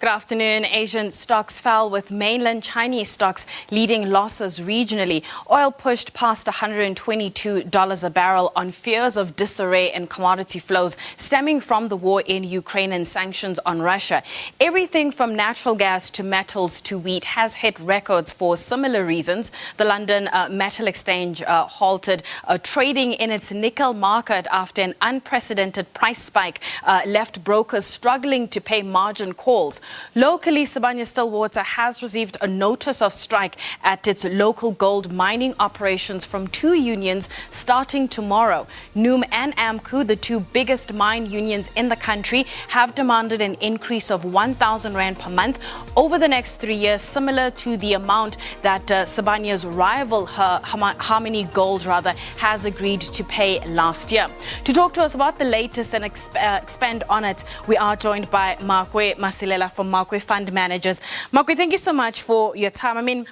Good afternoon. Asian stocks fell with mainland Chinese stocks leading losses regionally. Oil pushed past $122 a barrel on fears of disarray in commodity flows stemming from the war in Ukraine and sanctions on Russia. Everything from natural gas to metals to wheat has hit records for similar reasons. The London Metal Exchange halted trading in its nickel market after an unprecedented price spike left brokers struggling to pay margin calls. Locally, Sibanye-Stillwater has received a notice of strike at its local gold mining operations from two unions starting tomorrow. NUM and AMCU, the two biggest mine unions in the country, have demanded an increase of 1,000 Rand per month over the next 3 years, similar to the amount that Sibanye's rival, Harmony Gold, has agreed to pay last year. To talk to us about the latest and expand on it, we are joined by Makwe Masilela from Makwe Fund Managers. Makwe, thank you so much for your time. I mean,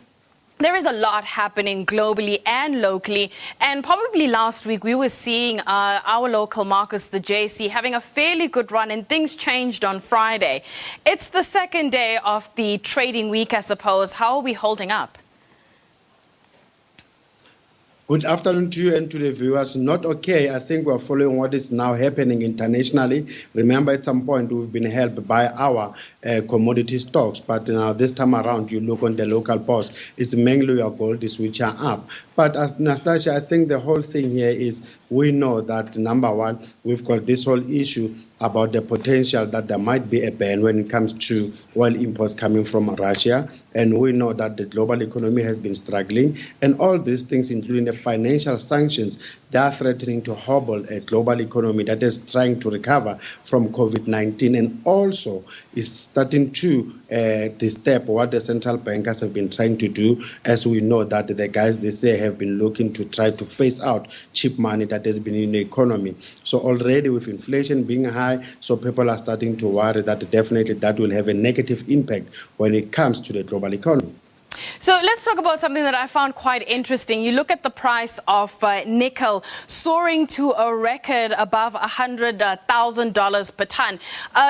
there is a lot happening globally and locally, and probably last week we were seeing our local markets, the JC, having a fairly good run, and things changed on Friday. It's the second day of the trading week, I suppose. How are we holding up? Good afternoon to you and to the viewers. Not okay. I think we're following what is now happening internationally. Remember, at some point, we've been helped by our commodity stocks. But now this time around, you look on the local post, it's mainly your goldies which are up. But as Nastasia, I think the whole thing here is we know that, number one, we've got this whole issue about the potential that there might be a ban when it comes to oil imports coming from Russia. And we know that the global economy has been struggling. And all these things, including the financial sanctions, they are threatening to hobble a global economy that is trying to recover from COVID-19 and also is starting to disturb what the central bankers have been trying to do. As we know that the guys, they say, have been looking to try to phase out cheap money that has been in the economy. So already with inflation being high, so people are starting to worry that definitely that will have a negative impact when it comes to the global economy. So let's talk about something that I found quite interesting. You look at the price of nickel soaring to a record above $100,000 per ton.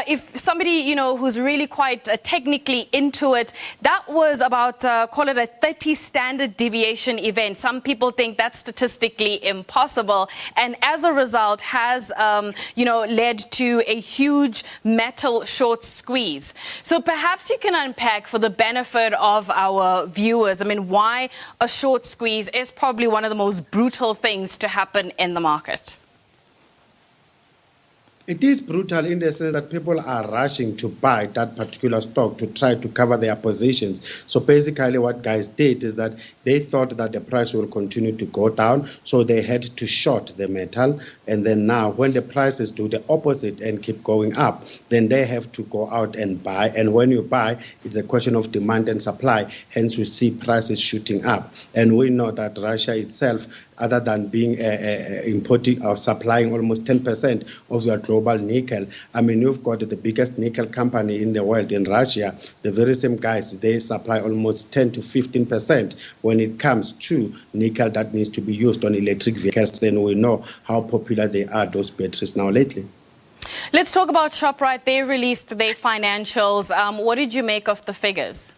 If somebody, who's really quite technically into it, that was about, call it a 30 standard deviation event. Some people think that's statistically impossible, and as a result has, led to a huge metal short squeeze. So perhaps you can unpack for the benefit of our viewers, I mean, why a short squeeze is probably one of the most brutal things to happen in the market. It is brutal in the sense that people are rushing to buy that particular stock to try to cover their positions. So basically what guys did is that they thought that the price will continue to go down, so they had to short the metal. And then now when the prices do the opposite and keep going up, then they have to go out and buy. And when you buy, it's a question of demand and supply. Hence, we see prices shooting up. And we know that Russia itself, other than being importing or supplying almost 10% of your global nickel. I mean, you've got the biggest nickel company in the world in Russia. The very same guys, they supply almost 10 to 15% when it comes to nickel that needs to be used on electric vehicles. Then we know how popular they are, those batteries now lately. Let's talk about Shoprite. They released their financials. What did you make of the figures?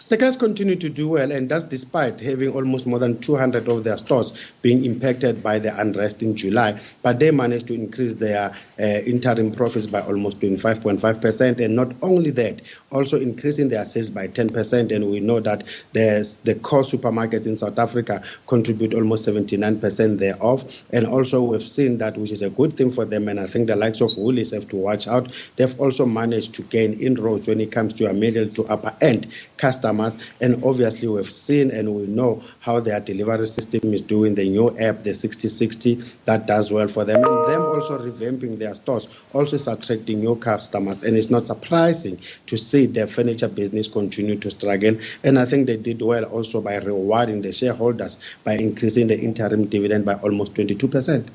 The guys continue to do well, and that's despite having almost more than 200 of their stores being impacted by the unrest in July. But they managed to increase their interim profits by almost 25.5%. And not only that, also increasing their sales by 10%. And we know that the core supermarkets in South Africa contribute almost 79% thereof. And also we've seen that, which is a good thing for them. And I think the likes of Woolies have to watch out. They've also managed to gain inroads when it comes to a middle to upper end customers. And obviously we've seen and we know how their delivery system is doing, the new app, the 6060, that does well for them. And them also revamping their stores also is attracting new customers. And it's not surprising to see their furniture business continue to struggle. And I think they did well also by rewarding the shareholders by increasing the interim dividend by almost 22%.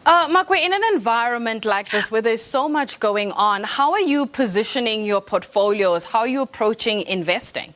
Makwe, in an environment like this where there's so much going on, how are you positioning your portfolios? How are you approaching investing?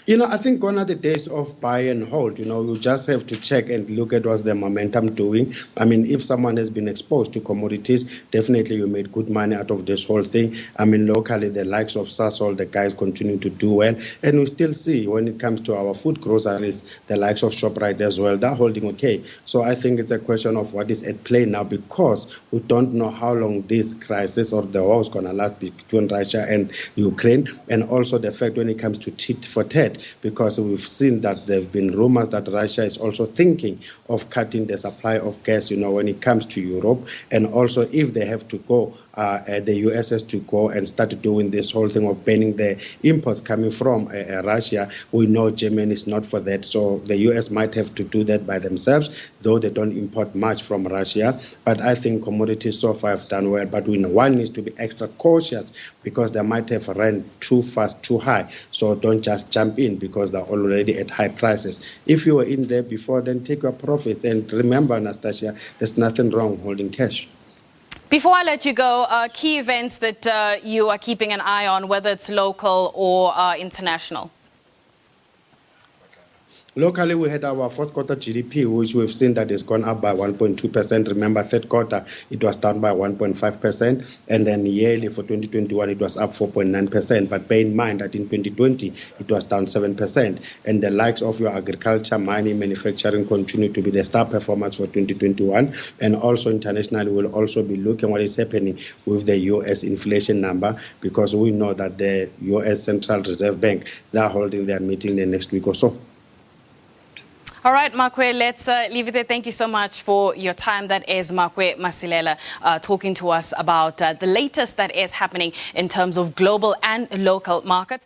I think gone are the days of buy and hold. You just have to check and look at what's the momentum doing. I mean, if someone has been exposed to commodities, definitely you made good money out of this whole thing. I mean, locally, the likes of Sasol, the guys continue to do well. And we still see when it comes to our food groceries, the likes of Shoprite as well, they're holding okay. So I think it's a question of what is at play now, because we don't know how long this crisis or the war is going to last between Russia and Ukraine. And also the fact when it comes to tit for tat, because we've seen that there have been rumors that Russia is also thinking of cutting the supply of gas, when it comes to Europe. And also if they have to go, the US has to go and start doing this whole thing of banning the imports coming from Russia. We know Germany is not for that. So the US might have to do that by themselves, though they don't import much from Russia. But I think commodities so far have done well. But one needs to be extra cautious, because they might have ran too fast, too high. So don't just jump in because they're already at high prices. If you were in there before, then take your profits. And remember, Anastasia, there's nothing wrong holding cash. Before I let you go, key events that you are keeping an eye on, whether it's local or international. Locally, we had our fourth quarter GDP, which we've seen that has gone up by 1.2%. Remember, third quarter, it was down by 1.5%. And then yearly for 2021, it was up 4.9%. But bear in mind that in 2020, it was down 7%. And the likes of your agriculture, mining, manufacturing continue to be the star performers for 2021. And also internationally, we'll also be looking what is happening with the U.S. inflation number, because we know that the U.S. Central Reserve Bank, they're holding their meeting the next week or so. All right, Makwe, let's leave it there. Thank you so much for your time. That is Makwe Masilela talking to us about the latest that is happening in terms of global and local markets.